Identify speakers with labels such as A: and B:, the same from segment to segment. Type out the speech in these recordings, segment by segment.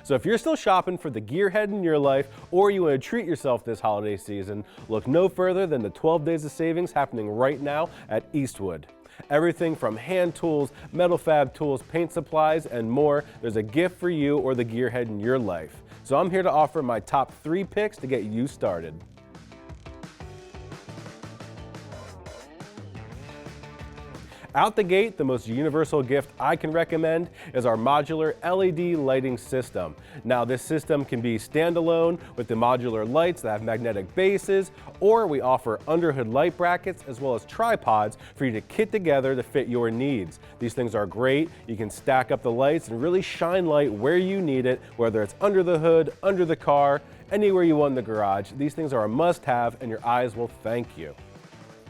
A: So if you're still shopping for the gearhead in your life, or you want to treat yourself this holiday season, look no further than the 12 days of savings happening right now at Eastwood. Everything from hand tools, metal fab tools, paint supplies, and more, there's a gift for you or the gearhead in your life. So I'm here to offer my top 3 picks to get you started. Out the gate, the most universal gift I can recommend is our modular LED lighting system. Now, this system can be standalone with the modular lights that have magnetic bases, or we offer underhood light brackets as well as tripods for you to kit together to fit your needs. These things are great. You can stack up the lights and really shine light where you need it, whether it's under the hood, under the car, anywhere you want in the garage. These things are a must-have, and your eyes will thank you.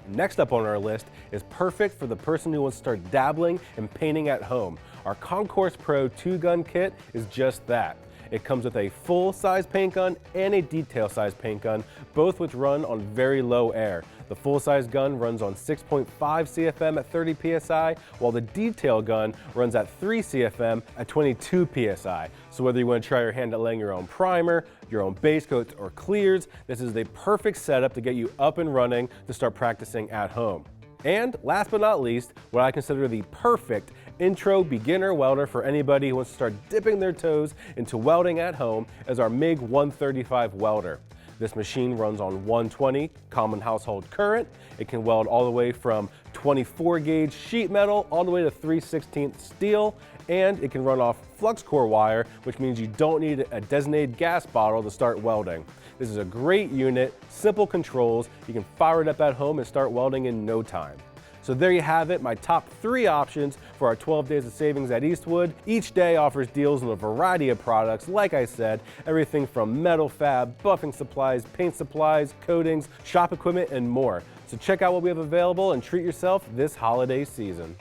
A: Next up on our list is perfect for the person who wants to start dabbling and painting at home. Our Concourse Pro 2-gun kit is just that. It comes with a full-size paint gun and a detail-size paint gun, both which run on very low air. The full-size gun runs on 6.5 CFM at 30 psi, while the detail gun runs at 3 CFM at 22 psi. So whether you want to try your hand at laying your own primer, your own base coats, or clears, this is the perfect setup to get you up and running to start practicing at home. And last but not least, what I consider the perfect intro beginner welder for anybody who wants to start dipping their toes into welding at home is our MIG 135 welder. This machine runs on 120 common household current. It can weld all the way from 24 gauge sheet metal all the way to 3/16 steel, and it can run off flux core wire, which means you don't need a designated gas bottle to start welding. This is a great unit, simple controls. You can fire it up at home and start welding in no time. So there you have it, my top 3 options for our 12 days of savings at Eastwood. Each day offers deals on a variety of products, like I said, everything from metal fab, buffing supplies, paint supplies, coatings, shop equipment, and more. So check out what we have available and treat yourself this holiday season.